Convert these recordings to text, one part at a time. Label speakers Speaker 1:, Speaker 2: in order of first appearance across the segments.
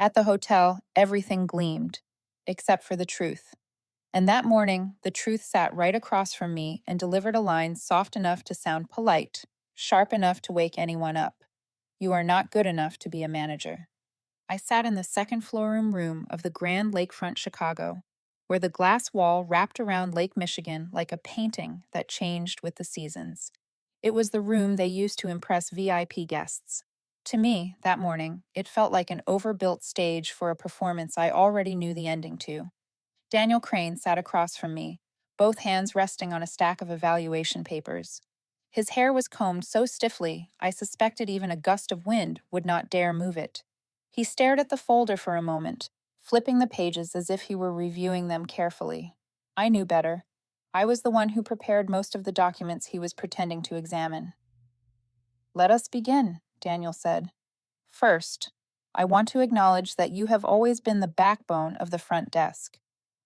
Speaker 1: At the hotel, everything gleamed, except for the truth. And that morning, the truth sat right across from me and delivered a line soft enough to sound polite, sharp enough to wake anyone up. You are not good enough to be a manager. I sat in the second floor room of the Grand Lakefront Chicago, where the glass wall wrapped around Lake Michigan like a painting that changed with the seasons. It was the room they used to impress VIP guests. To me, that morning, it felt like an overbuilt stage for a performance I already knew the ending to. Daniel Crane sat across from me, both hands resting on a stack of evaluation papers. His hair was combed so stiffly, I suspected even a gust of wind would not dare move it. He stared at the folder for a moment, flipping the pages as if he were reviewing them carefully. I knew better. I was the one who prepared most of the documents he was pretending to examine. "Let us begin," Daniel said. "First, I want to acknowledge that you have always been the backbone of the front desk.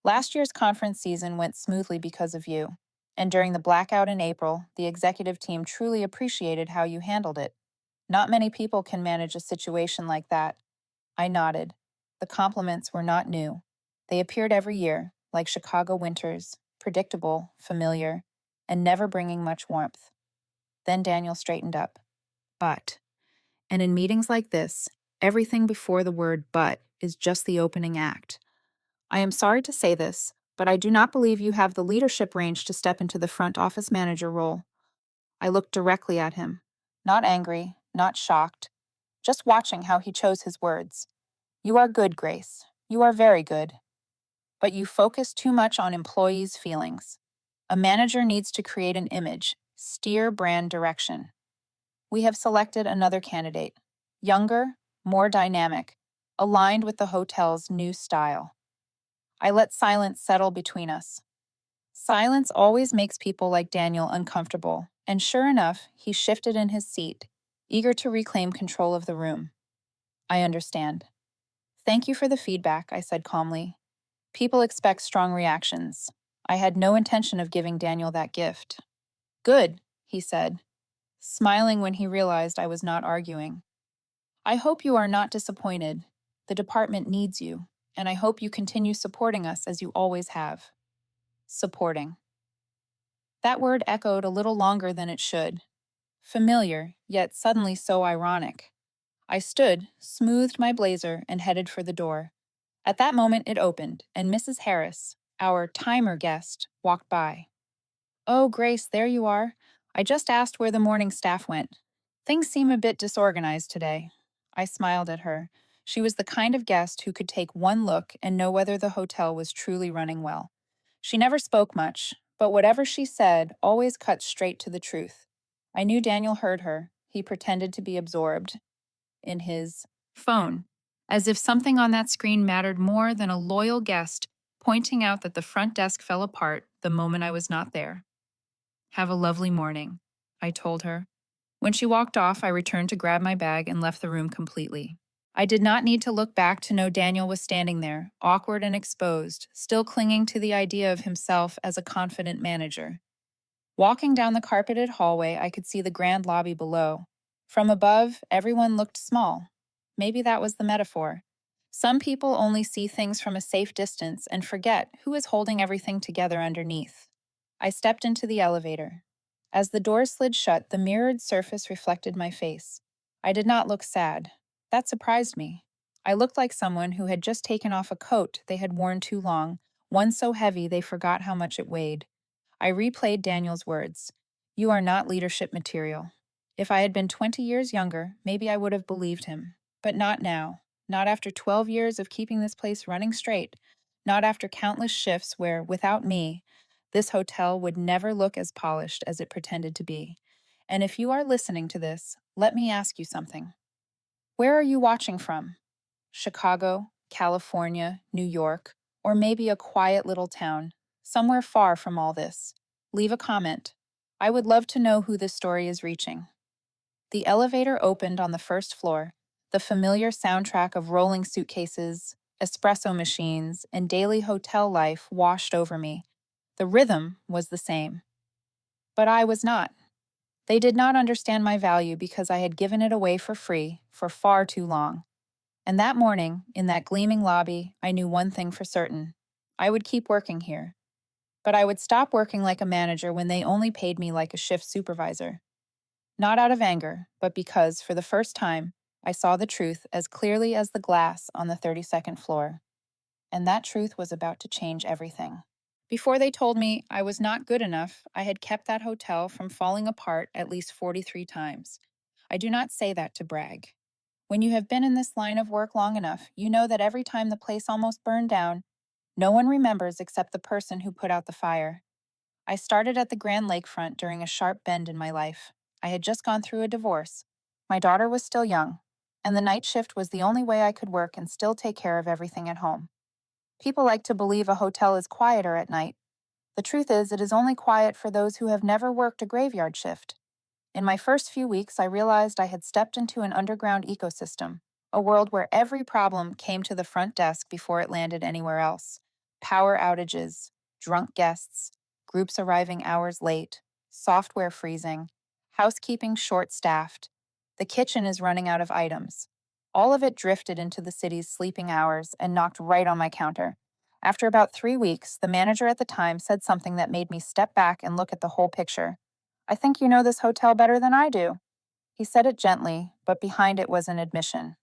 Speaker 1: Last year's conference season went smoothly because of you, and during the blackout in April, the executive team truly appreciated how you handled it. Not many people can manage a situation like that." I nodded. The compliments were not new. They appeared every year, like Chicago winters, predictable, familiar, and never bringing much warmth. Then Daniel straightened up. "But," and in meetings like this, everything before the word "but" is just the opening act. "I am sorry to say this, but I do not believe you have the leadership range to step into the front office manager role." I looked directly at him, not angry, not shocked, just watching how he chose his words. "You are good, Grace. You are very good. But you focus too much on employees' feelings. A manager needs to create an image, steer brand direction. We have selected another candidate, younger, more dynamic, aligned with the hotel's new style." I let silence settle between us. Silence always makes people like Daniel uncomfortable, and sure enough, he shifted in his seat, eager to reclaim control of the room. "I understand. Thank you for the feedback," I said calmly. "People expect strong reactions. I had no intention of giving Daniel that gift." "Good," he said, smiling when he realized I was not arguing. "I hope you are not disappointed. The department needs you, and I hope you continue supporting us as you always have." Supporting. That word echoed a little longer than it should. Familiar, yet suddenly so ironic. I stood, smoothed my blazer, and headed for the door. At that moment it opened, and Mrs. Harris, our timer guest, walked by. "Oh, Grace, there you are. I just asked where the morning staff went. Things seem a bit disorganized today." I smiled at her. She was the kind of guest who could take one look and know whether the hotel was truly running well. She never spoke much, but whatever she said always cut straight to the truth. I knew Daniel heard her. He pretended to be absorbed in his phone, as if something on that screen mattered more than a loyal guest pointing out that the front desk fell apart the moment I was not there. "Have a lovely morning," I told her. When she walked off, I returned to grab my bag and left the room completely. I did not need to look back to know Daniel was standing there, awkward and exposed, still clinging to the idea of himself as a confident manager. Walking down the carpeted hallway, I could see the grand lobby below. From above, everyone looked small. Maybe that was the metaphor. Some people only see things from a safe distance and forget who is holding everything together underneath. I stepped into the elevator. As the doors slid shut, the mirrored surface reflected my face. I did not look sad. That surprised me. I looked like someone who had just taken off a coat they had worn too long, one so heavy they forgot how much it weighed. I replayed Daniel's words. "You are not leadership material." If I had been 20 years younger, maybe I would have believed him. But not now. Not after 12 years of keeping this place running straight. Not after countless shifts where, without me, this hotel would never look as polished as it pretended to be. And if you are listening to this, let me ask you something. Where are you watching from? Chicago, California, New York, or maybe a quiet little town, somewhere far from all this? Leave a comment. I would love to know who this story is reaching. The elevator opened on the first floor. The familiar soundtrack of rolling suitcases, espresso machines, and daily hotel life washed over me. The rhythm was the same. But I was not. They did not understand my value because I had given it away for free for far too long. And that morning, in that gleaming lobby, I knew one thing for certain. I would keep working here, but I would stop working like a manager when they only paid me like a shift supervisor. Not out of anger, but because, for the first time, I saw the truth as clearly as the glass on the 32nd floor. And that truth was about to change everything. Before they told me I was not good enough, I had kept that hotel from falling apart at least 43 times. I do not say that to brag. When you have been in this line of work long enough, you know that every time the place almost burned down, no one remembers except the person who put out the fire. I started at the Grand Lakefront during a sharp bend in my life. I had just gone through a divorce. My daughter was still young, and the night shift was the only way I could work and still take care of everything at home. People like to believe a hotel is quieter at night. The truth is, it is only quiet for those who have never worked a graveyard shift. In my first few weeks, I realized I had stepped into an underground ecosystem, a world where every problem came to the front desk before it landed anywhere else. Power outages, drunk guests, groups arriving hours late, software freezing, housekeeping short staffed. The kitchen is running out of items. All of it drifted into the city's sleeping hours and knocked right on my counter. After about 3 weeks, the manager at the time said something that made me step back and look at the whole picture. "I think you know this hotel better than I do." He said it gently, but behind it was an admission.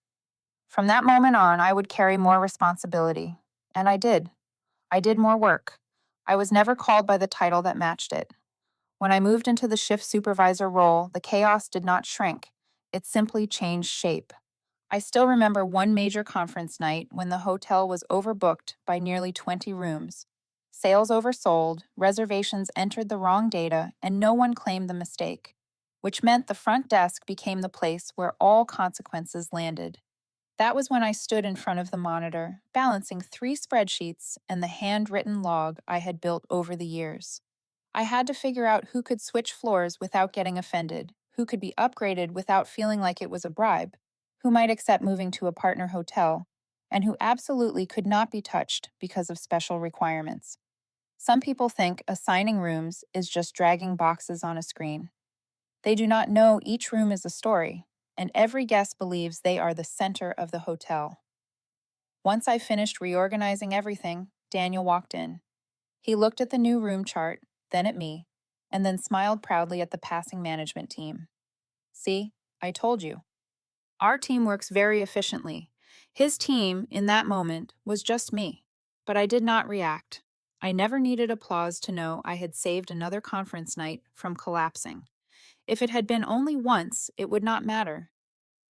Speaker 1: From that moment on, I would carry more responsibility. And I did. I did more work. I was never called by the title that matched it. When I moved into the shift supervisor role, the chaos did not shrink. It simply changed shape. I still remember one major conference night when the hotel was overbooked by nearly 20 rooms. Sales oversold, reservations entered the wrong data, and no one claimed the mistake, which meant the front desk became the place where all consequences landed. That was when I stood in front of the monitor, balancing 3 spreadsheets and the handwritten log I had built over the years. I had to figure out who could switch floors without getting offended, who could be upgraded without feeling like it was a bribe, who might accept moving to a partner hotel, and who absolutely could not be touched because of special requirements. Some people think assigning rooms is just dragging boxes on a screen. They do not know each room is a story, and every guest believes they are the center of the hotel. Once I finished reorganizing everything, Daniel walked in. He looked at the new room chart, then at me, and then smiled proudly at the passing management team. "See, I told you. Our team works very efficiently." His team, in that moment, was just me. But I did not react. I never needed applause to know I had saved another conference night from collapsing. If it had been only once, it would not matter.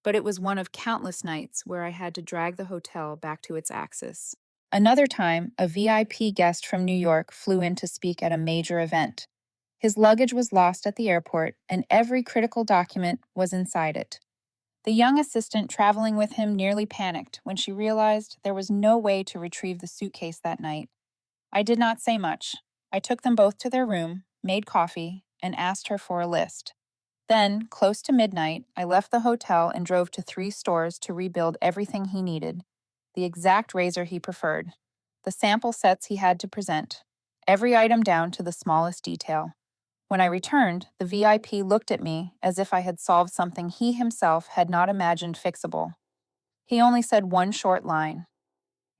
Speaker 1: But it was one of countless nights where I had to drag the hotel back to its axis. Another time, a VIP guest from New York flew in to speak at a major event. His luggage was lost at the airport, and every critical document was inside it. The young assistant traveling with him nearly panicked when she realized there was no way to retrieve the suitcase that night. I did not say much. I took them both to their room, made coffee, and asked her for a list. Then, close to midnight, I left the hotel and drove to 3 stores to rebuild everything he needed. The exact razor he preferred, the sample sets he had to present, every item down to the smallest detail. When I returned, the VIP looked at me as if I had solved something he himself had not imagined fixable. He only said one short line: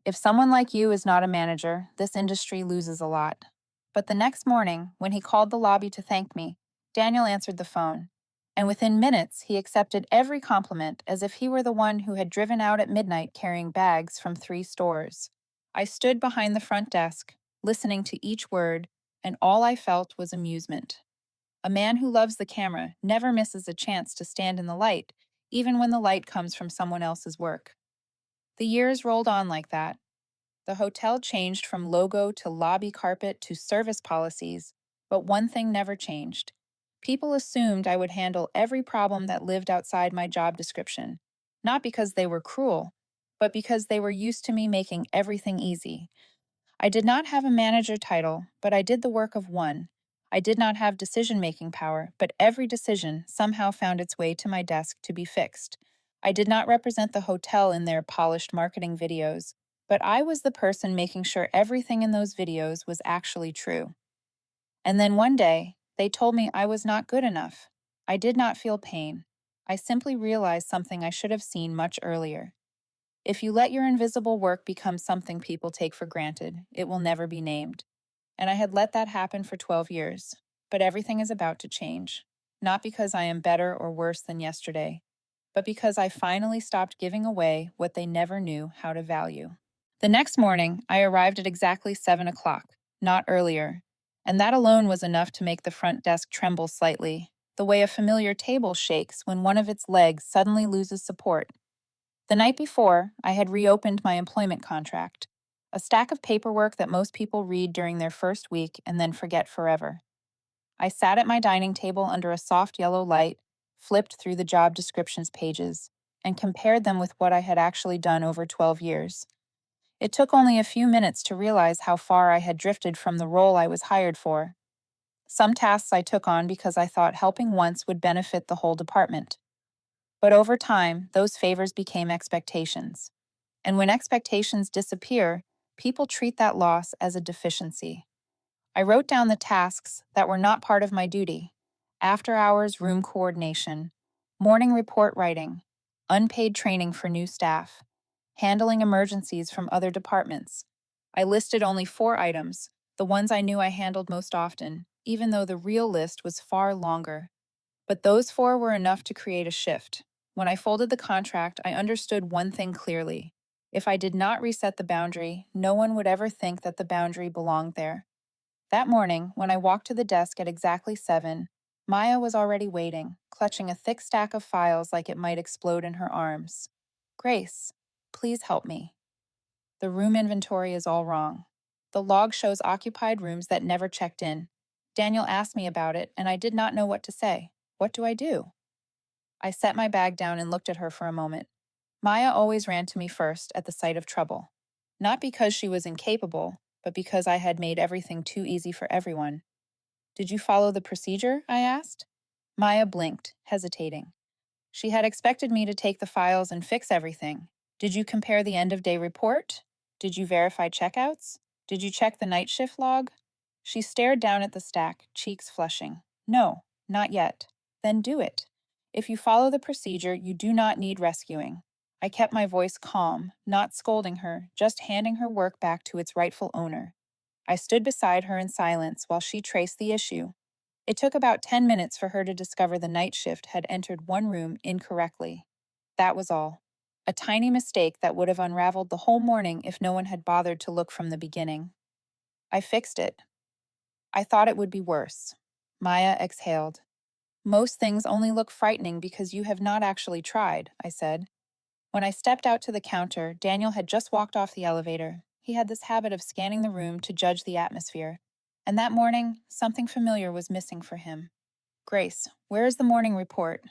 Speaker 1: "If someone like you is not a manager, this industry loses a lot." But the next morning, when he called the lobby to thank me, Daniel answered the phone. And within minutes, he accepted every compliment as if he were the one who had driven out at midnight carrying bags from 3 stores. I stood behind the front desk, listening to each word, and all I felt was amusement. A man who loves the camera never misses a chance to stand in the light, even when the light comes from someone else's work. The years rolled on like that. The hotel changed from logo to lobby carpet to service policies, but one thing never changed. People assumed I would handle every problem that lived outside my job description, not because they were cruel, but because they were used to me making everything easy. I did not have a manager title, but I did the work of one. I did not have decision-making power, but every decision somehow found its way to my desk to be fixed. I did not represent the hotel in their polished marketing videos, but I was the person making sure everything in those videos was actually true. And then one day, they told me I was not good enough. I did not feel pain. I simply realized something I should have seen much earlier. If you let your invisible work become something people take for granted, it will never be named. And I had let that happen for 12 years. But everything is about to change. Not because I am better or worse than yesterday, but because I finally stopped giving away what they never knew how to value. The next morning, I arrived at exactly 7 o'clock, not earlier, and that alone was enough to make the front desk tremble slightly, the way a familiar table shakes when one of its legs suddenly loses support. The night before, I had reopened my employment contract, a stack of paperwork that most people read during their first week and then forget forever. I sat at my dining table under a soft yellow light, flipped through the job descriptions pages, and compared them with what I had actually done over 12 years. It took only a few minutes to realize how far I had drifted from the role I was hired for. Some tasks I took on because I thought helping once would benefit the whole department. But over time, those favors became expectations. And when expectations disappear, people treat that loss as a deficiency. I wrote down the tasks that were not part of my duty: after hours room coordination, morning report writing, unpaid training for new staff, handling emergencies from other departments. I listed only 4 items, the ones I knew I handled most often, even though the real list was far longer. But those 4 were enough to create a shift. When I folded the contract, I understood one thing clearly. If I did not reset the boundary, no one would ever think that the boundary belonged there. That morning, when I walked to the desk at exactly 7, Maya was already waiting, clutching a thick stack of files like it might explode in her arms. Grace, please help me. The room inventory is all wrong. The log shows occupied rooms that never checked in. Daniel asked me about it, and I did not know what to say. What do I do? I set my bag down and looked at her for a moment. Maya always ran to me first at the sight of trouble. Not because she was incapable, but because I had made everything too easy for everyone. Did you follow the procedure? I asked. Maya blinked, hesitating. She had expected me to take the files and fix everything. Did you compare the end of day report? Did you verify checkouts? Did you check the night shift log? She stared down at the stack, cheeks flushing. No, not yet. Then do it. If you follow the procedure, you do not need rescuing. I kept my voice calm, not scolding her, just handing her work back to its rightful owner. I stood beside her in silence while she traced the issue. It took about 10 minutes for her to discover the night shift had entered one room incorrectly. That was all. A tiny mistake that would have unraveled the whole morning if no one had bothered to look from the beginning. I fixed it. I thought it would be worse. Maya exhaled. Most things only look frightening because you have not actually tried, I said. When I stepped out to the counter, Daniel had just walked off the elevator. He had this habit of scanning the room to judge the atmosphere. And that morning, something familiar was missing for him. Grace, where is the morning report?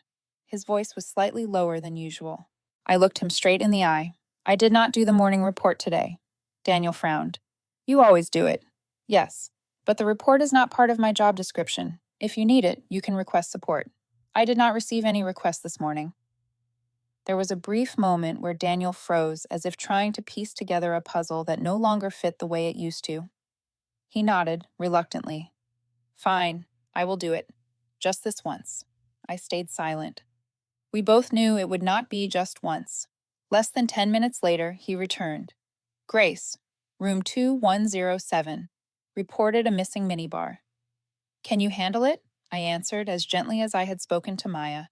Speaker 1: His voice was slightly lower than usual. I looked him straight in the eye. I did not do the morning report today. Daniel frowned. You always do it. Yes, but the report is not part of my job description. If you need it, you can request support. I did not receive any requests this morning. There was a brief moment where Daniel froze as if trying to piece together a puzzle that no longer fit the way it used to. He nodded, reluctantly. Fine, I will do it. Just this once. I stayed silent. We both knew it would not be just once. Less than 10 minutes later, he returned. Grace, room 2107, reported a missing minibar. Can you handle it? I answered as gently as I had spoken to Maya.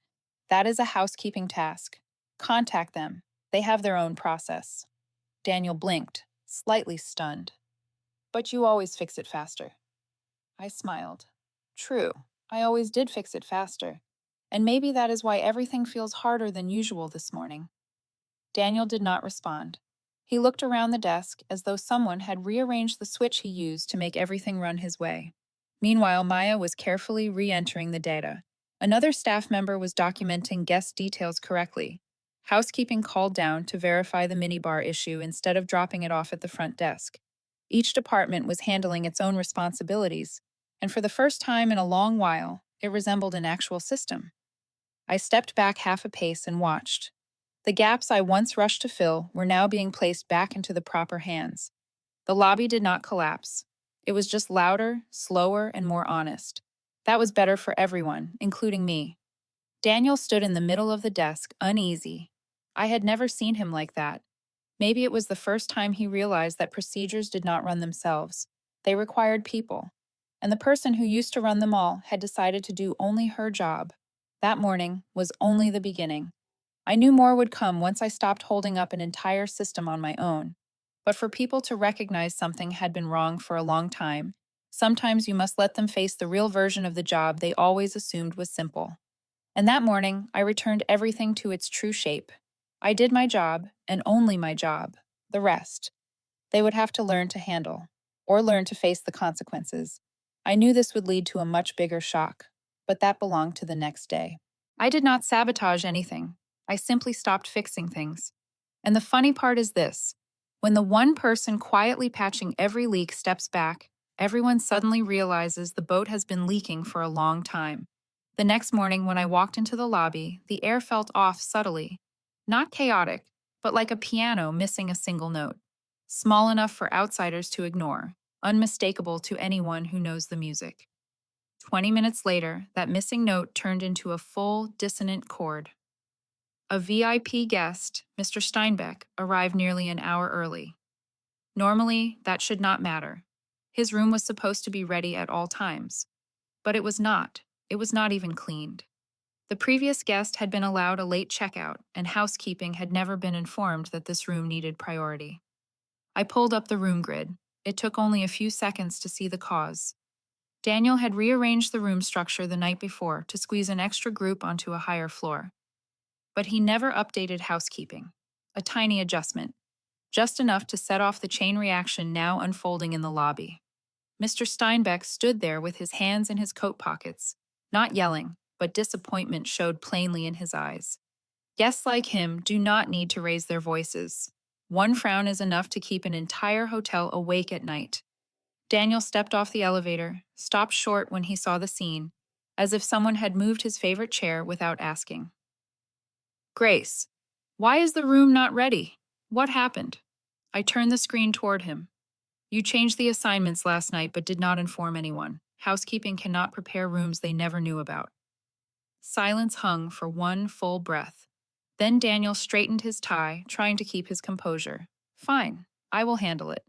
Speaker 1: That is a housekeeping task. Contact them. They have their own process. Daniel blinked, slightly stunned. But you always fix it faster. I smiled. True, I always did fix it faster. And maybe that is why everything feels harder than usual this morning. Daniel did not respond. He looked around the desk as though someone had rearranged the switch he used to make everything run his way. Meanwhile, Maya was carefully re-entering the data. Another staff member was documenting guest details correctly. Housekeeping called down to verify the minibar issue instead of dropping it off at the front desk. Each department was handling its own responsibilities, and for the first time in a long while, it resembled an actual system. I stepped back half a pace and watched. The gaps I once rushed to fill were now being placed back into the proper hands. The lobby did not collapse. It was just louder, slower, and more honest. That was better for everyone, including me. Daniel stood in the middle of the desk, uneasy. I had never seen him like that. Maybe it was the first time he realized that procedures did not run themselves. They required people. And the person who used to run them all had decided to do only her job. That morning was only the beginning. I knew more would come once I stopped holding up an entire system on my own. But for people to recognize something had been wrong for a long time, sometimes you must let them face the real version of the job they always assumed was simple. And that morning, I returned everything to its true shape. I did my job, and only my job. The rest, they would have to learn to handle, or learn to face the consequences. I knew this would lead to a much bigger shock, but that belonged to the next day. I did not sabotage anything. I simply stopped fixing things. And the funny part is this: when the one person quietly patching every leak steps back, everyone suddenly realizes the boat has been leaking for a long time. The next morning, when I walked into the lobby, the air felt off subtly. Not chaotic, but like a piano missing a single note. Small enough for outsiders to ignore, unmistakable to anyone who knows the music. 20 minutes later, that missing note turned into a full, dissonant chord. A VIP guest, Mr. Steinbeck, arrived nearly an hour early. Normally, that should not matter. His room was supposed to be ready at all times. But it was not. It was not even cleaned. The previous guest had been allowed a late checkout, and housekeeping had never been informed that this room needed priority. I pulled up the room grid. It took only a few seconds to see the cause. Daniel had rearranged the room structure the night before to squeeze an extra group onto a higher floor. But he never updated housekeeping. A tiny adjustment, just enough to set off the chain reaction now unfolding in the lobby. Mr. Steinbeck stood there with his hands in his coat pockets, not yelling, but disappointment showed plainly in his eyes. Guests like him do not need to raise their voices. One frown is enough to keep an entire hotel awake at night. Daniel stepped off the elevator, stopped short when he saw the scene, as if someone had moved his favorite chair without asking. Grace, why is the room not ready? What happened? I turned the screen toward him. You changed the assignments last night but did not inform anyone. Housekeeping cannot prepare rooms they never knew about. Silence hung for one full breath. Then Daniel straightened his tie, trying to keep his composure. Fine, I will handle it.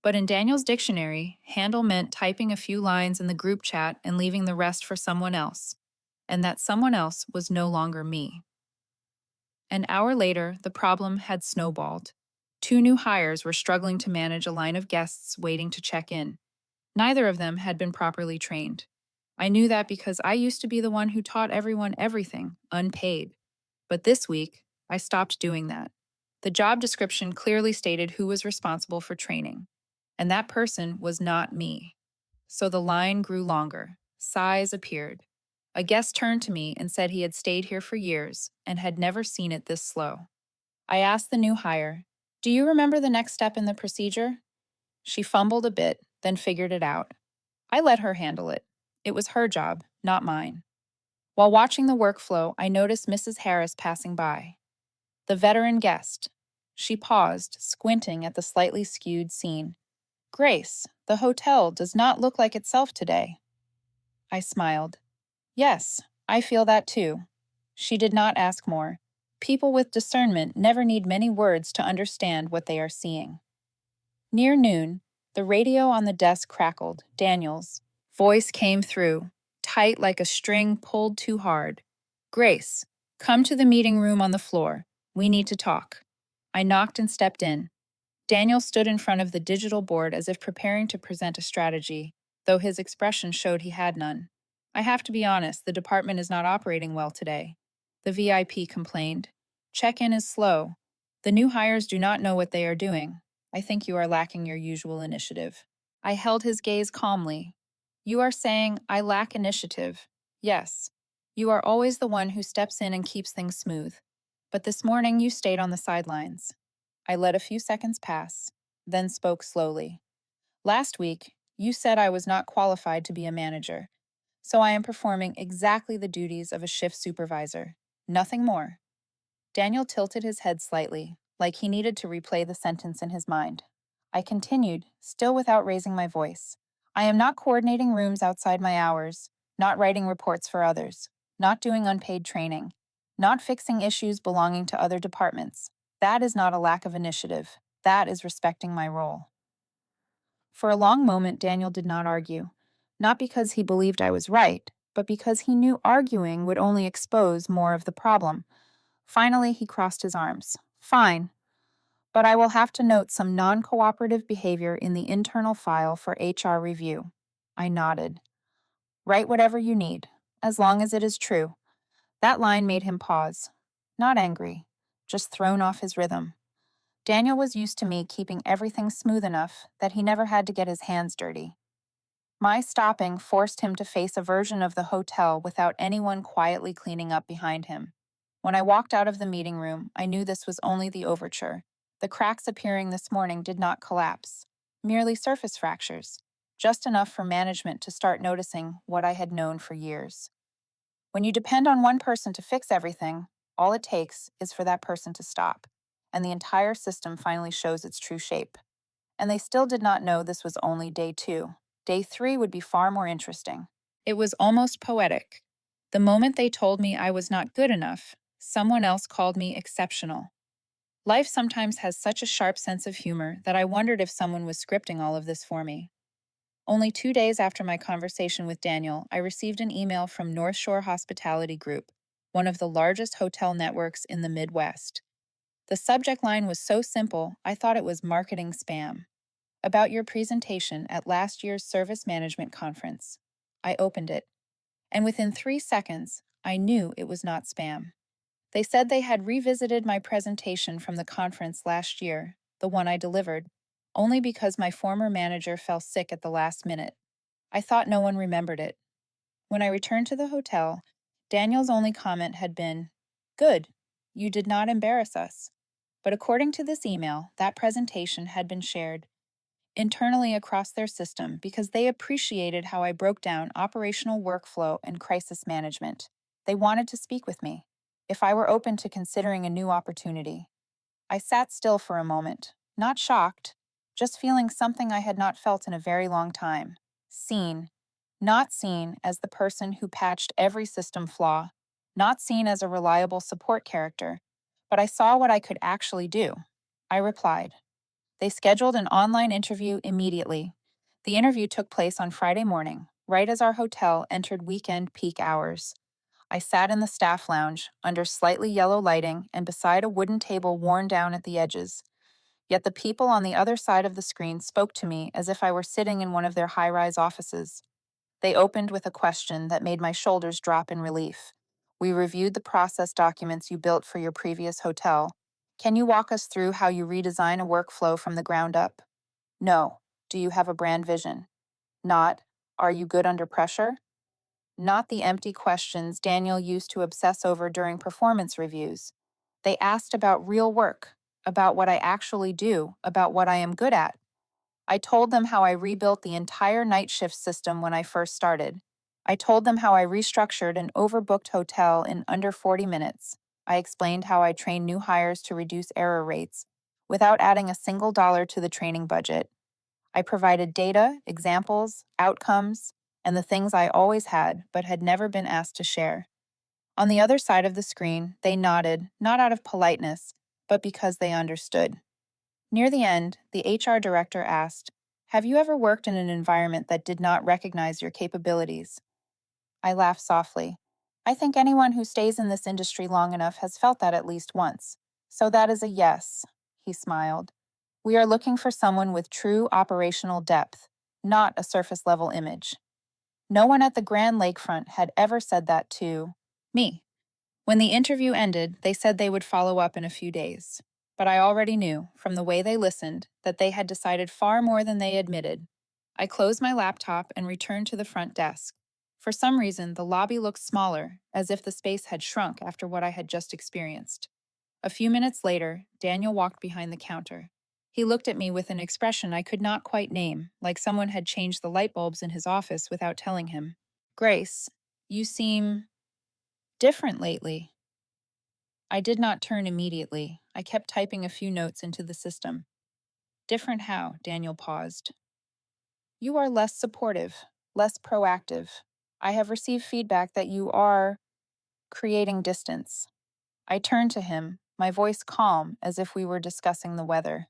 Speaker 1: But in Daniel's dictionary, handle meant typing a few lines in the group chat and leaving the rest for someone else. And that someone else was no longer me. An hour later, the problem had snowballed. Two new hires were struggling to manage a line of guests waiting to check in. Neither of them had been properly trained. I knew that because I used to be the one who taught everyone everything, unpaid. But this week, I stopped doing that. The job description clearly stated who was responsible for training, and that person was not me. So the line grew longer. Sighs appeared. A guest turned to me and said he had stayed here for years and had never seen it this slow. I asked the new hire, "Do you remember the next step in the procedure?" She fumbled a bit, then figured it out. I let her handle it. It was her job, not mine. While watching the workflow, I noticed Mrs. Harris passing by. The veteran guest. She paused, squinting at the slightly skewed scene. "Grace, the hotel does not look like itself today." I smiled. "Yes, I feel that too." She did not ask more. People with discernment never need many words to understand what they are seeing. Near noon, the radio on the desk crackled. Daniel's voice came through, tight like a string pulled too hard. "Grace, come to the meeting room on the floor. We need to talk." I knocked and stepped in. Daniel stood in front of the digital board as if preparing to present a strategy, though his expression showed he had none. "I have to be honest, the department is not operating well today," the VIP complained. "Check-in is slow. The new hires do not know what they are doing. I think you are lacking your usual initiative." I held his gaze calmly. "You are saying I lack initiative. Yes. You are always the one who steps in and keeps things smooth. But this morning you stayed on the sidelines." I let a few seconds pass, then spoke slowly. "Last week, you said I was not qualified to be a manager, so I am performing exactly the duties of a shift supervisor. Nothing more." Daniel tilted his head slightly, like he needed to replay the sentence in his mind. I continued, still without raising my voice. "I am not coordinating rooms outside my hours, not writing reports for others, not doing unpaid training, not fixing issues belonging to other departments. That is not a lack of initiative. That is respecting my role. For a long moment, Daniel did not argue, not because he believed I was right, but because he knew arguing would only expose more of the problem. Finally, he crossed his arms. Fine, but I will have to note some non cooperative behavior in the internal file for HR review. I nodded. Write whatever you need, as long as it is true. That line made him pause. Not angry, just thrown off his rhythm. Daniel was used to me keeping everything smooth enough that he never had to get his hands dirty. My stopping forced him to face a version of the hotel without anyone quietly cleaning up behind him. When I walked out of the meeting room, I knew this was only the overture. The cracks appearing this morning did not collapse, merely surface fractures, just enough for management to start noticing what I had known for years. When you depend on one person to fix everything, all it takes is for that person to stop, and the entire system finally shows its true shape. And they still did not know this was only day 2. Day 3 would be far more interesting. It was almost poetic. The moment they told me I was not good enough, someone else called me exceptional. Life sometimes has such a sharp sense of humor that I wondered if someone was scripting all of this for me. Only 2 days after my conversation with Daniel, I received an email from North Shore Hospitality Group, one of the largest hotel networks in the Midwest. The subject line was so simple, I thought it was marketing spam. About your presentation at last year's service management conference. I opened it, and within 3 seconds, I knew it was not spam. They said they had revisited my presentation from the conference last year, the one I delivered, only because my former manager fell sick at the last minute. I thought no one remembered it. When I returned to the hotel, Daniel's only comment had been, "Good, you did not embarrass us." But according to this email, that presentation had been shared internally across their system because they appreciated how I broke down operational workflow and crisis management. They wanted to speak with me, if I were open to considering a new opportunity. I sat still for a moment, not shocked, just feeling something I had not felt in a very long time. Seen. Not seen as the person who patched every system flaw, not seen as a reliable support character, but I saw what I could actually do. I replied. They scheduled an online interview immediately. The interview took place on Friday morning, right as our hotel entered weekend peak hours. I sat in the staff lounge, under slightly yellow lighting and beside a wooden table worn down at the edges. Yet the people on the other side of the screen spoke to me as if I were sitting in one of their high-rise offices. They opened with a question that made my shoulders drop in relief. We reviewed the process documents you built for your previous hotel. Can you walk us through how you redesign a workflow from the ground up? No. Do you have a brand vision? Not, are you good under pressure? Not the empty questions Daniel used to obsess over during performance reviews. They asked about real work, about what I actually do, about what I am good at. I told them how I rebuilt the entire night shift system when I first started. I told them how I restructured an overbooked hotel in under 40 minutes. I explained how I trained new hires to reduce error rates without adding a single dollar to the training budget. I provided data, examples, outcomes, and the things I always had but had never been asked to share. On the other side of the screen, they nodded, not out of politeness, but because they understood. Near the end, the HR director asked, "Have you ever worked in an environment that did not recognize your capabilities?" I laughed softly. I think anyone who stays in this industry long enough has felt that at least once. So that is a yes, he smiled. We are looking for someone with true operational depth, not a surface level image. No one at the Grand Lakefront had ever said that to me. When the interview ended, they said they would follow up in a few days. But I already knew, from the way they listened, that they had decided far more than they admitted. I closed my laptop and returned to the front desk. For some reason, the lobby looked smaller, as if the space had shrunk after what I had just experienced. A few minutes later, Daniel walked behind the counter. He looked at me with an expression I could not quite name, like someone had changed the light bulbs in his office without telling him. "Grace, you seem different lately." I did not turn immediately. I kept typing a few notes into the system. "Different how?" Daniel paused. "You are less supportive, less proactive. I have received feedback that you are creating distance." I turned to him, my voice calm as if we were discussing the weather.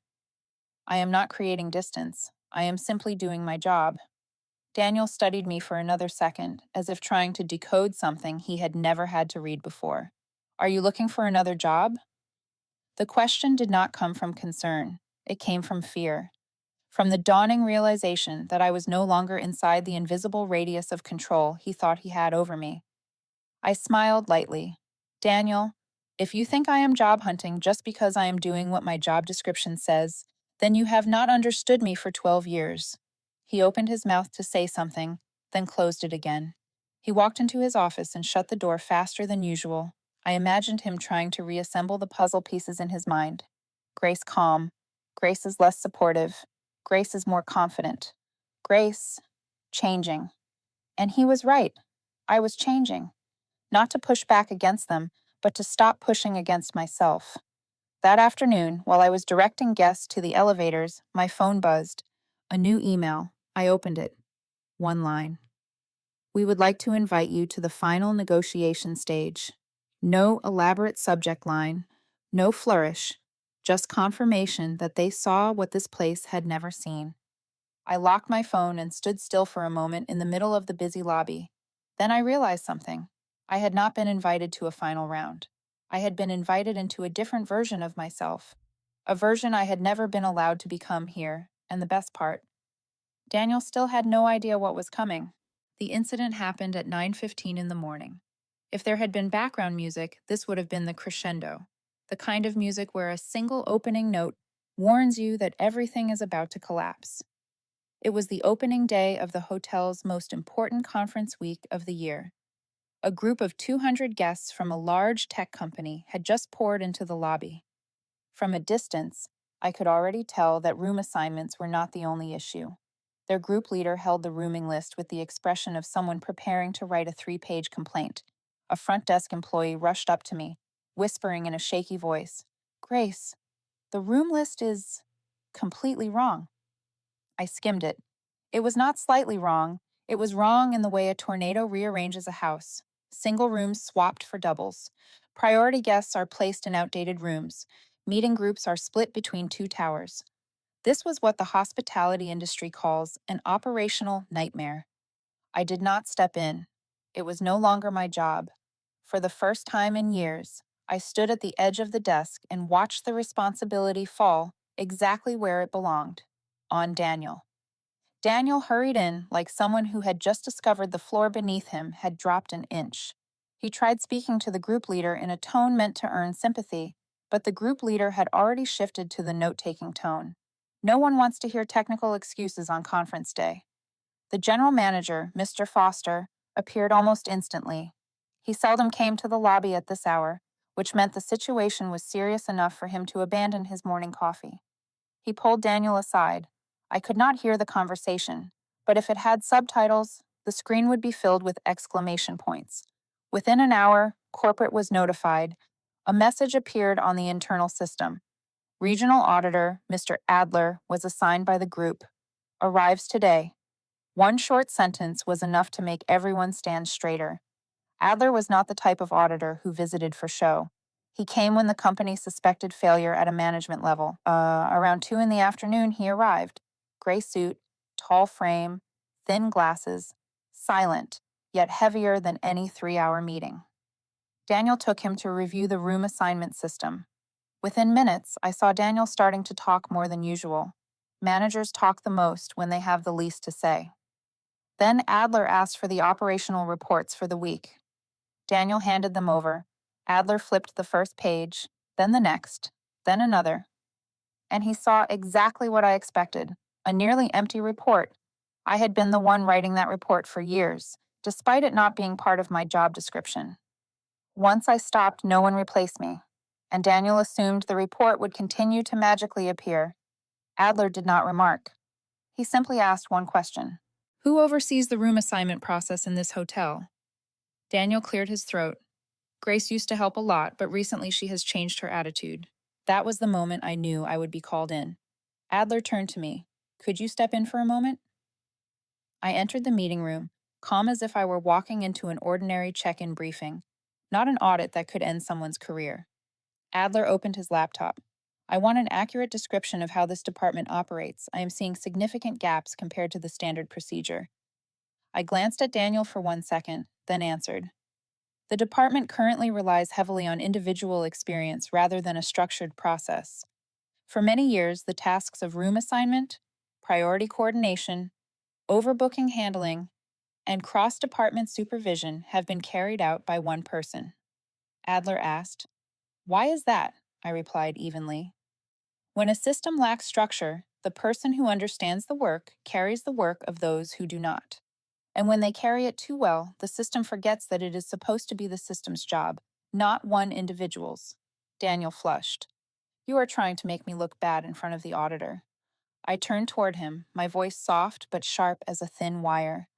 Speaker 1: I am not creating distance. I am simply doing my job. Daniel studied me for another second, as if trying to decode something he had never had to read before. Are you looking for another job? The question did not come from concern. It came from fear. From the dawning realization that I was no longer inside the invisible radius of control he thought he had over me. I smiled lightly. Daniel, if you think I am job hunting just because I am doing what my job description says, then you have not understood me for 12 years. He opened his mouth to say something, then closed it again. He walked into his office and shut the door faster than usual. I imagined him trying to reassemble the puzzle pieces in his mind. Grace calm. Grace is less supportive. Grace is more confident. Grace changing. And he was right. I was changing. Not to push back against them, but to stop pushing against myself. That afternoon, while I was directing guests to the elevators, my phone buzzed. A new email. I opened it. One line. We would like to invite you to the final negotiation stage. No elaborate subject line, no flourish, just confirmation that they saw what this place had never seen. I locked my phone and stood still for a moment in the middle of the busy lobby. Then I realized something. I had not been invited to a final round. I had been invited into a different version of myself, a version I had never been allowed to become here, and the best part, Daniel still had no idea what was coming. The incident happened at 9:15 in the morning. If there had been background music, this would have been the crescendo, the kind of music where a single opening note warns you that everything is about to collapse. It was the opening day of the hotel's most important conference week of the year. A group of 200 guests from a large tech company had just poured into the lobby. From a distance, I could already tell that room assignments were not the only issue. Their group leader held the rooming list with the expression of someone preparing to write a 3-page complaint. A front desk employee rushed up to me, whispering in a shaky voice, "Grace, the room list is completely wrong." I skimmed it. It was not slightly wrong. It was wrong in the way a tornado rearranges a house. Single rooms swapped for doubles. Priority guests are placed in outdated rooms. Meeting groups are split between two towers. This was what the hospitality industry calls an operational nightmare. I did not step in. It was no longer my job. For the first time in years, I stood at the edge of the desk and watched the responsibility fall exactly where it belonged, on Daniel. Daniel hurried in like someone who had just discovered the floor beneath him had dropped an inch. He tried speaking to the group leader in a tone meant to earn sympathy, but the group leader had already shifted to the note-taking tone. No one wants to hear technical excuses on conference day. The general manager, Mr. Foster, appeared almost instantly. He seldom came to the lobby at this hour, which meant the situation was serious enough for him to abandon his morning coffee. He pulled Daniel aside. I could not hear the conversation, but if it had subtitles, the screen would be filled with exclamation points. Within an hour, corporate was notified. A message appeared on the internal system. Regional auditor, Mr. Adler, was assigned by the group. Arrives today. One short sentence was enough to make everyone stand straighter. Adler was not the type of auditor who visited for show. He came when the company suspected failure at a management level. Around 2 in the afternoon, he arrived. Gray suit, tall frame, thin glasses, silent, yet heavier than any 3-hour meeting. Daniel took him to review the room assignment system. Within minutes, I saw Daniel starting to talk more than usual. Managers talk the most when they have the least to say. Then Adler asked for the operational reports for the week. Daniel handed them over. Adler flipped the first page, then the next, then another. And he saw exactly what I expected, a nearly empty report. I had been the one writing that report for years, despite it not being part of my job description. Once I stopped, no one replaced me, and Daniel assumed the report would continue to magically appear. Adler did not remark. He simply asked one question. Who oversees the room assignment process in this hotel? Daniel cleared his throat. Grace used to help a lot, but recently she has changed her attitude. That was the moment I knew I would be called in. Adler turned to me. Could you step in for a moment? I entered the meeting room, calm as if I were walking into an ordinary check-in briefing, not an audit that could end someone's career. Adler opened his laptop. I want an accurate description of how this department operates. I am seeing significant gaps compared to the standard procedure. I glanced at Daniel for 1 second, then answered. The department currently relies heavily on individual experience rather than a structured process. For many years, the tasks of room assignment, priority coordination, overbooking handling, and cross department supervision have been carried out by one person. Adler asked, "Why is that?" I replied evenly. When a system lacks structure, the person who understands the work carries the work of those who do not. And when they carry it too well, the system forgets that it is supposed to be the system's job, not one individual's. Daniel flushed. "You are trying to make me look bad in front of the auditor." I turned toward him, my voice soft but sharp as a thin wire.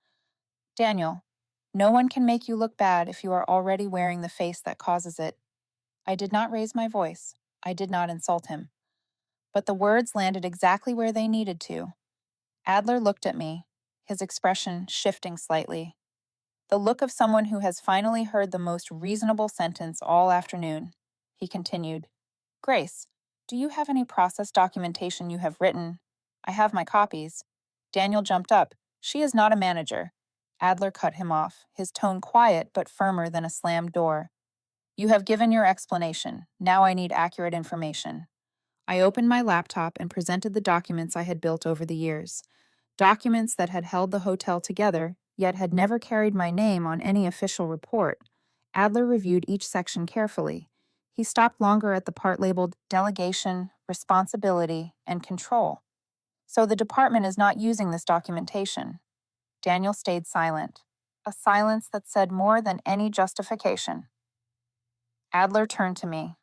Speaker 1: "Daniel, no one can make you look bad if you are already wearing the face that causes it." I did not raise my voice. I did not insult him. But the words landed exactly where they needed to. Adler looked at me, his expression shifting slightly. The look of someone who has finally heard the most reasonable sentence all afternoon. He continued, "Grace, do you have any process documentation you have written?" "I have my copies." Daniel jumped up. "She is not a manager." Adler cut him off, his tone quiet but firmer than a slammed door. "You have given your explanation. Now I need accurate information." I opened my laptop and presented the documents I had built over the years. Documents that had held the hotel together, yet had never carried my name on any official report. Adler reviewed each section carefully. He stopped longer at the part labeled Delegation, Responsibility, and Control. "So the department is not using this documentation." Daniel stayed silent, a silence that said more than any justification. Adler turned to me.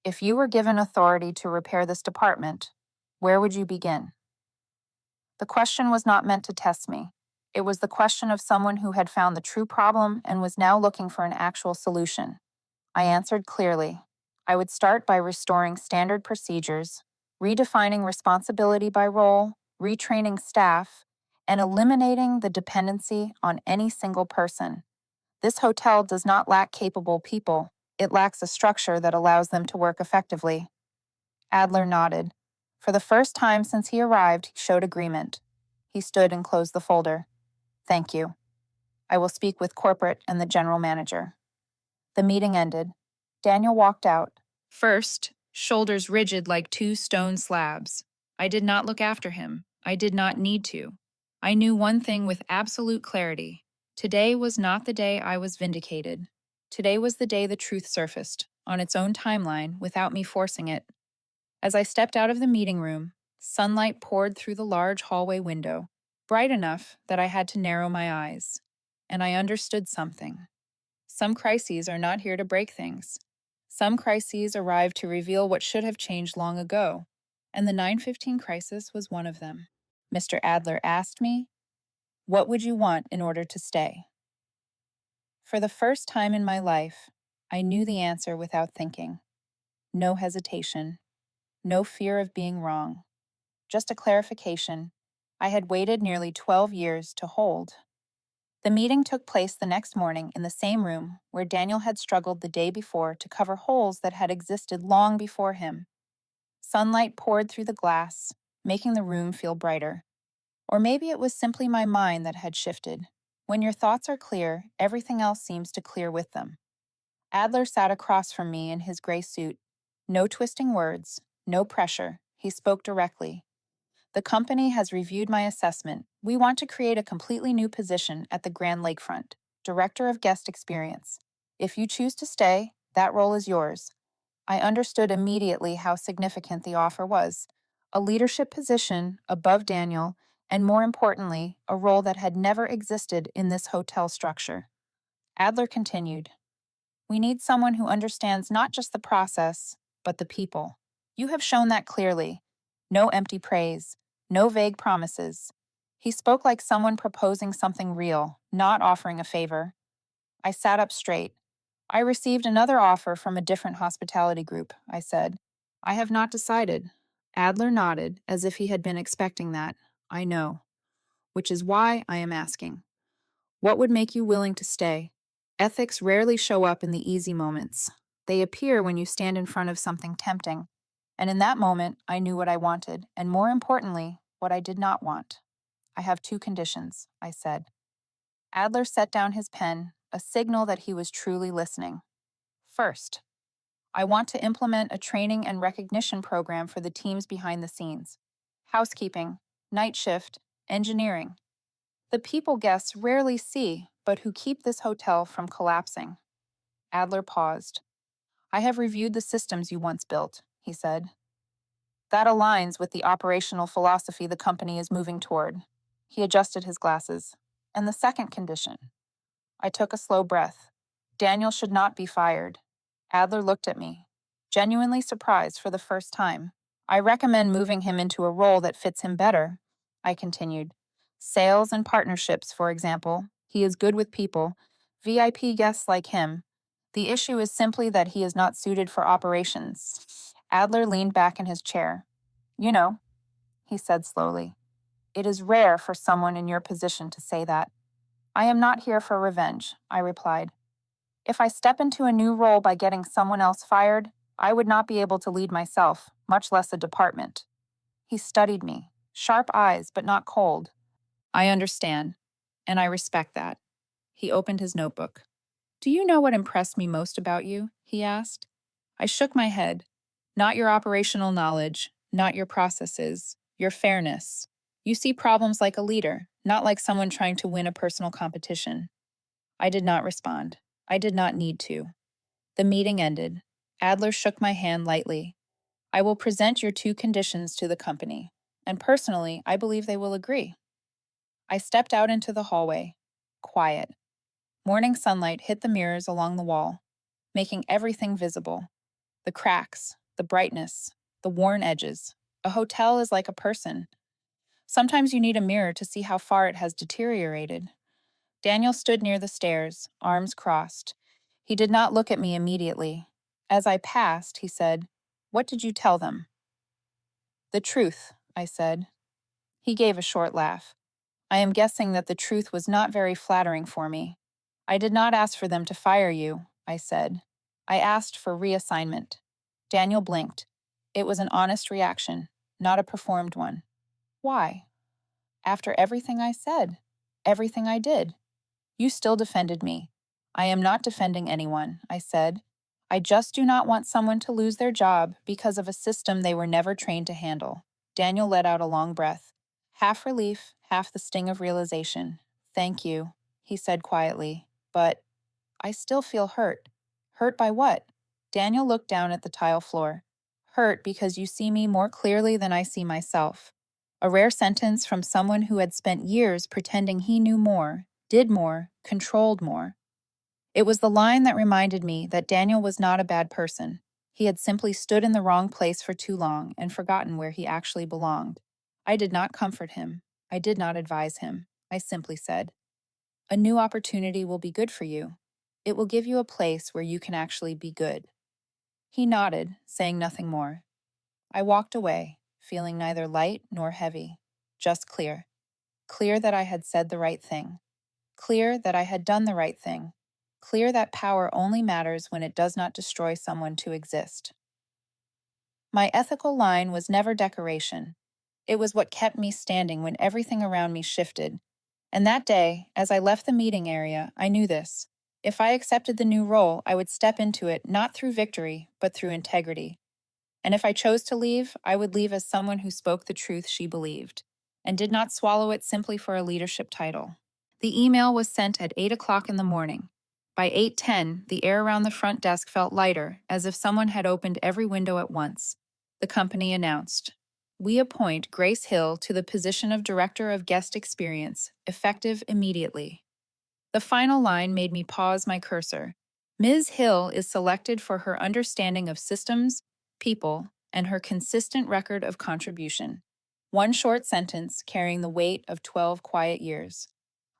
Speaker 1: "If you were given authority to repair this department, where would you begin?" The question was not meant to test me. It was the question of someone who had found the true problem and was now looking for an actual solution. I answered clearly. I would start by restoring standard procedures, redefining responsibility by role, retraining staff, and eliminating the dependency on any single person. This hotel does not lack capable people. It lacks a structure that allows them to work effectively. Adler nodded. For the first time since he arrived, he showed agreement. He stood and closed the folder. "Thank you. I will speak with corporate and the general manager." The meeting ended. Daniel walked out. First, shoulders rigid like two stone slabs. I did not look after him. I did not need to. I knew one thing with absolute clarity. Today was not the day I was vindicated. Today was the day the truth surfaced, on its own timeline, without me forcing it. As I stepped out of the meeting room, sunlight poured through the large hallway window, bright enough that I had to narrow my eyes. And I understood something. Some crises are not here to break things. Some crises arrive to reveal what should have changed long ago, and the 915 crisis was one of them. Mr. Adler asked me, "What would you want in order to stay?" For the first time in my life, I knew the answer without thinking. No hesitation, no fear of being wrong. Just a clarification I had waited nearly 12 years to hold. The meeting took place the next morning in the same room where Daniel had struggled the day before to cover holes that had existed long before him. Sunlight poured through the glass, making the room feel brighter. Or maybe it was simply my mind that had shifted. When your thoughts are clear, everything else seems to clear with them. Adler sat across from me in his gray suit. No twisting words, no pressure. He spoke directly. "The company has reviewed my assessment. We want to create a completely new position at the Grand Lakefront, Director of Guest Experience. If you choose to stay, that role is yours." I understood immediately how significant the offer was. A leadership position above Daniel, and more importantly, a role that had never existed in this hotel structure. Adler continued, "We need someone who understands not just the process, but the people. You have shown that clearly. No empty praise, no vague promises." He spoke like someone proposing something real, not offering a favor. I sat up straight. "I received another offer from a different hospitality group," I said. "I have not decided." Adler nodded, as if he had been expecting that. "I know. Which is why I am asking. What would make you willing to stay?" Ethics rarely show up in the easy moments. They appear when you stand in front of something tempting. And in that moment, I knew what I wanted, and more importantly, what I did not want. I have two conditions, I said. Adler set down his pen, a signal that he was truly listening. First, I want to implement a training and recognition program for the teams behind the scenes. Housekeeping, night shift, engineering. The people guests rarely see, but who keep this hotel from collapsing. Adler paused. I have reviewed the systems you once built, he said. That aligns with the operational philosophy the company is moving toward. He adjusted his glasses. And the second condition. I took a slow breath. Daniel should not be fired. Adler looked at me, genuinely surprised for the first time. I recommend moving him into a role that fits him better, I continued. Sales and partnerships, for example. He is good with people, VIP guests like him. The issue is simply that he is not suited for operations. Adler leaned back in his chair. You know, he said slowly, it is rare for someone in your position to say that. I am not here for revenge, I replied. If I step into a new role by getting someone else fired, I would not be able to lead myself, much less a department. He studied me, sharp eyes but not cold. I understand, and I respect that. He opened his notebook. Do you know what impressed me most about you? He asked. I shook my head. Not your operational knowledge, not your processes, your fairness. You see problems like a leader, not like someone trying to win a personal competition. I did not respond. I did not need to. The meeting ended. Adler shook my hand lightly. I will present your two conditions to the company, and personally, I believe they will agree. I stepped out into the hallway. Quiet. Morning sunlight hit the mirrors along the wall, making everything visible. The cracks, the brightness, the worn edges. A hotel is like a person. Sometimes you need a mirror to see how far it has deteriorated. Daniel stood near the stairs, arms crossed. He did not look at me immediately. As I passed, he said, What did you tell them? The truth, I said. He gave a short laugh. I am guessing that the truth was not very flattering for me. I did not ask for them to fire you, I said. I asked for reassignment. Daniel blinked. It was an honest reaction, not a performed one. Why? After everything I said, everything I did. You still defended me. I am not defending anyone, I said. I just do not want someone to lose their job because of a system they were never trained to handle. Daniel let out a long breath. Half relief, half the sting of realization. Thank you, he said quietly. But I still feel hurt. Hurt by what? Daniel looked down at the tile floor. Hurt because you see me more clearly than I see myself. A rare sentence from someone who had spent years pretending he knew more, did more, controlled more. It was the line that reminded me that Daniel was not a bad person. He had simply stood in the wrong place for too long and forgotten where he actually belonged. I did not comfort him. I did not advise him. I simply said, A new opportunity will be good for you. It will give you a place where you can actually be good. He nodded, saying nothing more. I walked away, feeling neither light nor heavy, just clear. Clear that I had said the right thing. Clear that I had done the right thing. Clear that power only matters when it does not destroy someone to exist. My ethical line was never decoration. It was what kept me standing when everything around me shifted. And that day, as I left the meeting area, I knew this. If I accepted the new role, I would step into it not through victory, but through integrity. And if I chose to leave, I would leave as someone who spoke the truth she believed, and did not swallow it simply for a leadership title. The email was sent at 8 o'clock in the morning. By 8:10, the air around the front desk felt lighter, as if someone had opened every window at once. The company announced, We appoint Grace Hill to the position of Director of Guest Experience, effective immediately. The final line made me pause my cursor. Ms. Hill is selected for her understanding of systems, people, and her consistent record of contribution. One short sentence carrying the weight of 12 quiet years.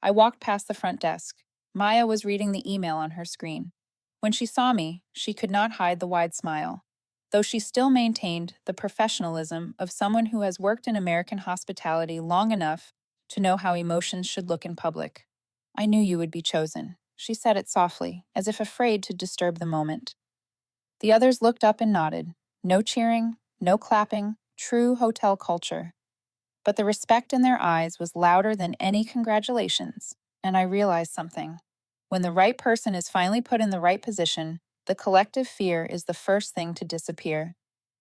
Speaker 1: I walked past the front desk. Maya was reading the email on her screen. When she saw me, she could not hide the wide smile, though she still maintained the professionalism of someone who has worked in American hospitality long enough to know how emotions should look in public. I knew you would be chosen, she said it softly, as if afraid to disturb the moment. The others looked up and nodded. No cheering, no clapping, true hotel culture. But the respect in their eyes was louder than any congratulations, and I realized something. When the right person is finally put in the right position, the collective fear is the first thing to disappear.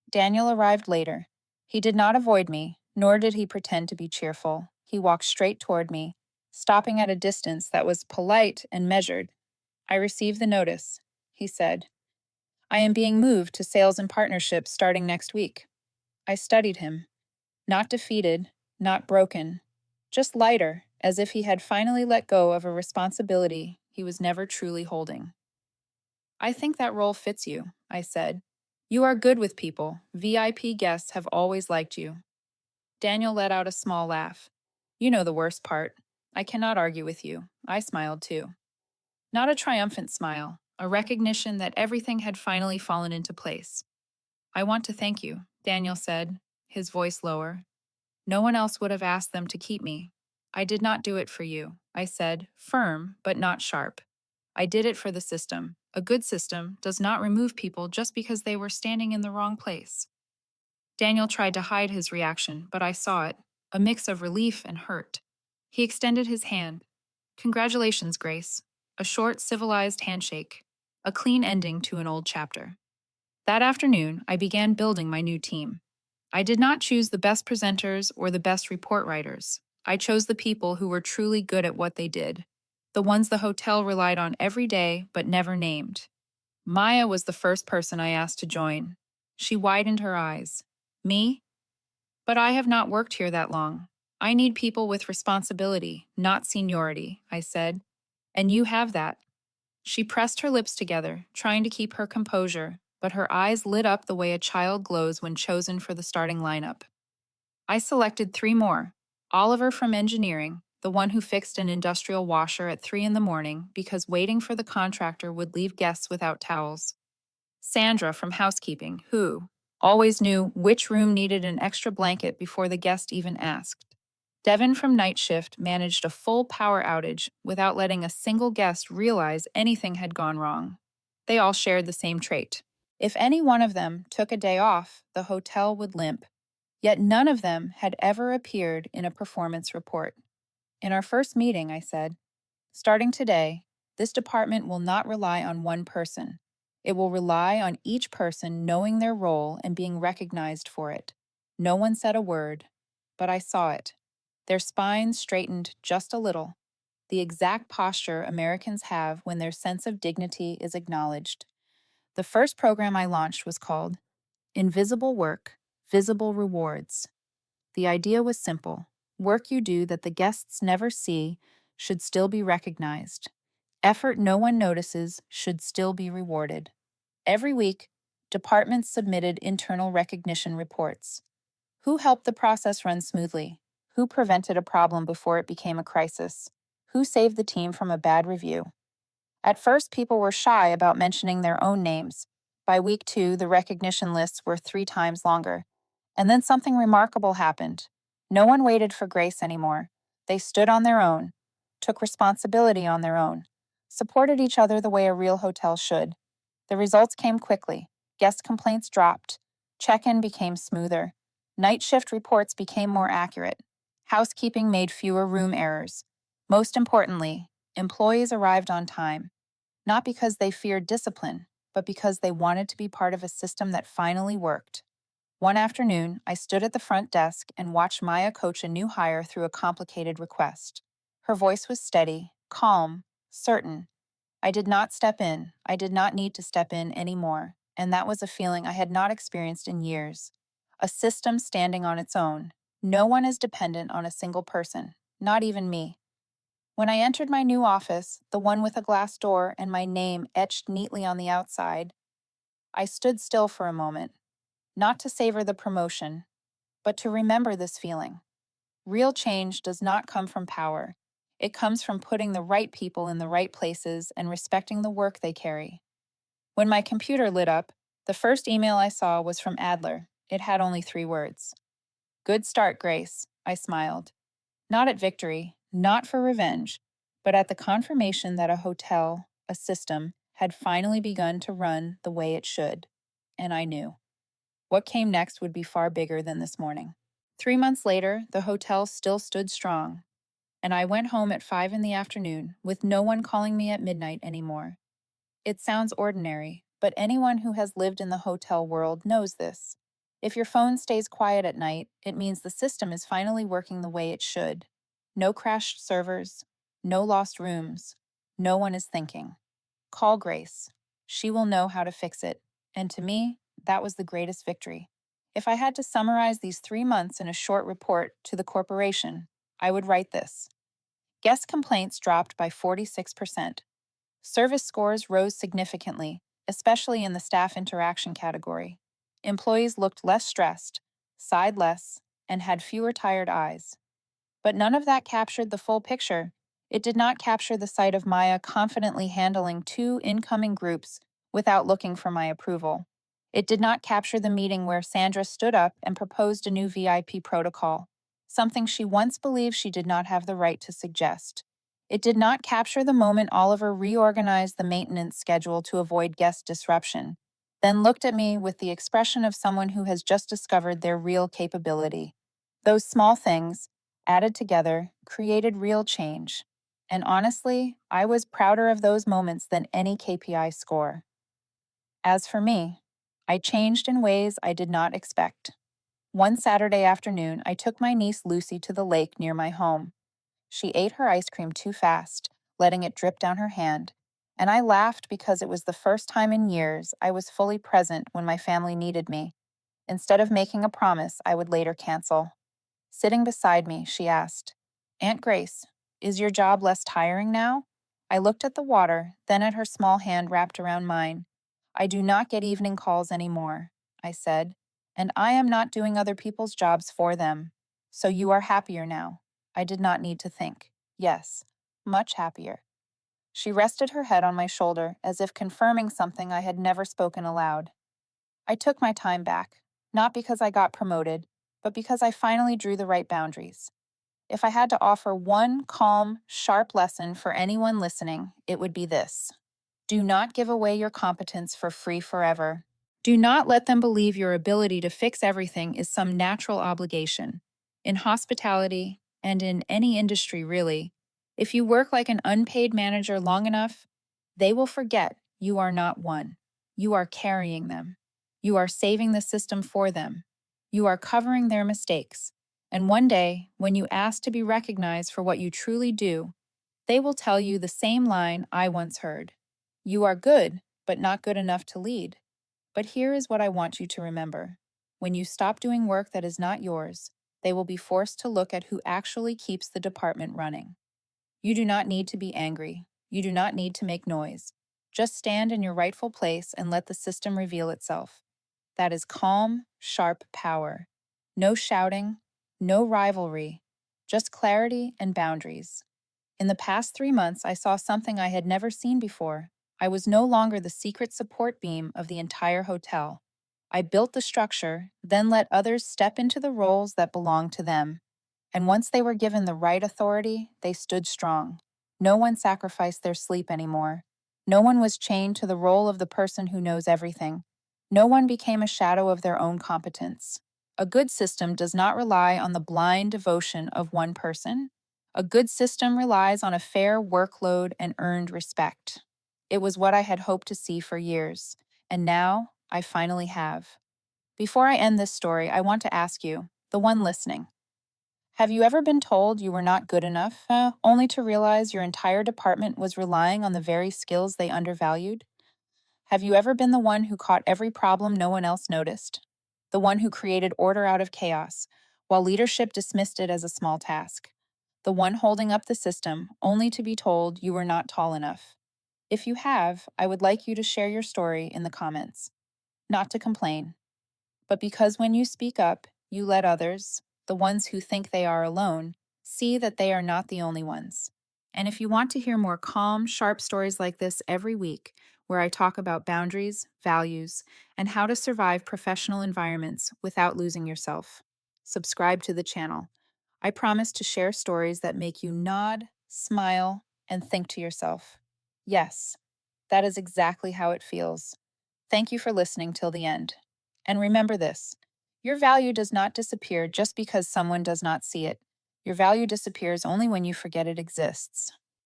Speaker 1: Daniel arrived later. He did not avoid me, nor did he pretend to be cheerful. He walked straight toward me, stopping at a distance that was polite and measured. "I received the notice," he said. "I am being moved to sales and partnerships starting next week." I studied him. Not defeated, not broken, just lighter, as if he had finally let go of a responsibility he was never truly holding. "I think that role fits you," I said. "You are good with people. VIP guests have always liked you." Daniel let out a small laugh. "You know the worst part. I cannot argue with you." I smiled too. Not a triumphant smile, a recognition that everything had finally fallen into place. "I want to thank you," Daniel said, his voice lower. "No one else would have asked them to keep me. I did not do it for you," I said, firm but not sharp. "I did it for the system. A good system does not remove people just because they were standing in the wrong place." Daniel tried to hide his reaction, but I saw it, a mix of relief and hurt. He extended his hand. "Congratulations, Grace." A short, civilized handshake, a clean ending to an old chapter. That afternoon, I began building my new team. I did not choose the best presenters or the best report writers. I chose the people who were truly good at what they did, the ones the hotel relied on every day but never named. Maya was the first person I asked to join. She widened her eyes. "Me? But I have not worked here that long. I need people with responsibility, not seniority," I said. "And you have that." She pressed her lips together, trying to keep her composure, but her eyes lit up the way a child glows when chosen for the starting lineup. I selected three more. Oliver from engineering, the one who fixed an industrial washer at 3 in the morning because waiting for the contractor would leave guests without towels. Sandra from housekeeping, who always knew which room needed an extra blanket before the guest even asked. Devin from night shift managed a full power outage without letting a single guest realize anything had gone wrong. They all shared the same trait. If any one of them took a day off, the hotel would limp. Yet none of them had ever appeared in a performance report. In our first meeting, I said, "Starting today, this department will not rely on one person. It will rely on each person knowing their role and being recognized for it." No one said a word, but I saw it. Their spines straightened just a little, the exact posture Americans have when their sense of dignity is acknowledged. The first program I launched was called Invisible Work, Visible Rewards. The idea was simple. Work you do that the guests never see should still be recognized. Effort no one notices should still be rewarded. Every week, departments submitted internal recognition reports. Who helped the process run smoothly? Who prevented a problem before it became a crisis? Who saved the team from a bad review? At first, people were shy about mentioning their own names. By week 2, the recognition lists were 3 times longer. And then something remarkable happened. No one waited for grace anymore. They stood on their own, took responsibility on their own, supported each other the way a real hotel should. The results came quickly. Guest complaints dropped. Check-in became smoother. Night shift reports became more accurate. Housekeeping made fewer room errors. Most importantly, employees arrived on time, not because they feared discipline, but because they wanted to be part of a system that finally worked. One afternoon, I stood at the front desk and watched Maya coach a new hire through a complicated request. Her voice was steady, calm, certain. I did not step in. I did not need to step in anymore, and that was a feeling I had not experienced in years. A system standing on its own. No one is dependent on a single person, not even me. When I entered my new office, the one with a glass door and my name etched neatly on the outside, I stood still for a moment, not to savor the promotion, but to remember this feeling. Real change does not come from power. It comes from putting the right people in the right places and respecting the work they carry. When my computer lit up, the first email I saw was from Adler. It had only 3 words. "Good start, Grace," I smiled. Not at victory, not for revenge, but at the confirmation that a hotel, a system, had finally begun to run the way it should. And I knew. What came next would be far bigger than this morning. 3 months later, the hotel still stood strong, and I went home at 5 in the afternoon with no one calling me at midnight anymore. It sounds ordinary, but anyone who has lived in the hotel world knows this. If your phone stays quiet at night, it means the system is finally working the way it should. No crashed servers, no lost rooms, no one is thinking. Call Grace. She will know how to fix it. And to me, that was the greatest victory. If I had to summarize these 3 months in a short report to the corporation, I would write this. Guest complaints dropped by 46%. Service scores rose significantly, especially in the staff interaction category. Employees looked less stressed, sighed less, and had fewer tired eyes. But none of that captured the full picture. It did not capture the sight of Maya confidently handling two incoming groups without looking for my approval. It did not capture the meeting where Sandra stood up and proposed a new VIP protocol, something she once believed she did not have the right to suggest. It did not capture the moment Oliver reorganized the maintenance schedule to avoid guest disruption, then looked at me with the expression of someone who has just discovered their real capability. Those small things, added together, created real change. And honestly, I was prouder of those moments than any KPI score. As for me, I changed in ways I did not expect. One Saturday afternoon, I took my niece Lucy to the lake near my home. She ate her ice cream too fast, letting it drip down her hand, and I laughed because it was the first time in years I was fully present when my family needed me, instead of making a promise I would later cancel. Sitting beside me, she asked, Aunt Grace, is your job less tiring now? I looked at the water, then at her small hand wrapped around mine. I do not get evening calls anymore, I said, and I am not doing other people's jobs for them. So you are happier now. I did not need to think. Yes, much happier. She rested her head on my shoulder as if confirming something I had never spoken aloud. I took my time back, not because I got promoted, but because I finally drew the right boundaries. If I had to offer one calm, sharp lesson for anyone listening, it would be this. Do not give away your competence for free forever. Do not let them believe your ability to fix everything is some natural obligation. In hospitality, and in any industry really, if you work like an unpaid manager long enough, they will forget you are not one. You are carrying them. You are saving the system for them. You are covering their mistakes. And one day, when you ask to be recognized for what you truly do, they will tell you the same line I once heard. You are good, but not good enough to lead. But here is what I want you to remember. When you stop doing work that is not yours, they will be forced to look at who actually keeps the department running. You do not need to be angry. You do not need to make noise. Just stand in your rightful place and let the system reveal itself. That is calm, sharp power. No shouting, no rivalry, just clarity and boundaries. In the past 3 months, I saw something I had never seen before. I was no longer the secret support beam of the entire hotel. I built the structure, then let others step into the roles that belonged to them. And once they were given the right authority, they stood strong. No one sacrificed their sleep anymore. No one was chained to the role of the person who knows everything. No one became a shadow of their own competence. A good system does not rely on the blind devotion of one person. A good system relies on a fair workload and earned respect. It was what I had hoped to see for years, and now I finally have. Before I end this story, I want to ask you, the one listening, have you ever been told you were not good enough, only to realize your entire department was relying on the very skills they undervalued? Have you ever been the one who caught every problem no one else noticed? The one who created order out of chaos, while leadership dismissed it as a small task? The one holding up the system, only to be told you were not tall enough? If you have, I would like you to share your story in the comments. Not to complain, but because when you speak up, you let others, the ones who think they are alone, see that they are not the only ones. And if you want to hear more calm, sharp stories like this every week, where I talk about boundaries, values, and how to survive professional environments without losing yourself, subscribe to the channel. I promise to share stories that make you nod, smile, and think to yourself, yes, that is exactly how it feels. Thank you for listening till the end. And remember this: your value does not disappear just because someone does not see it. Your value disappears only when you forget it exists.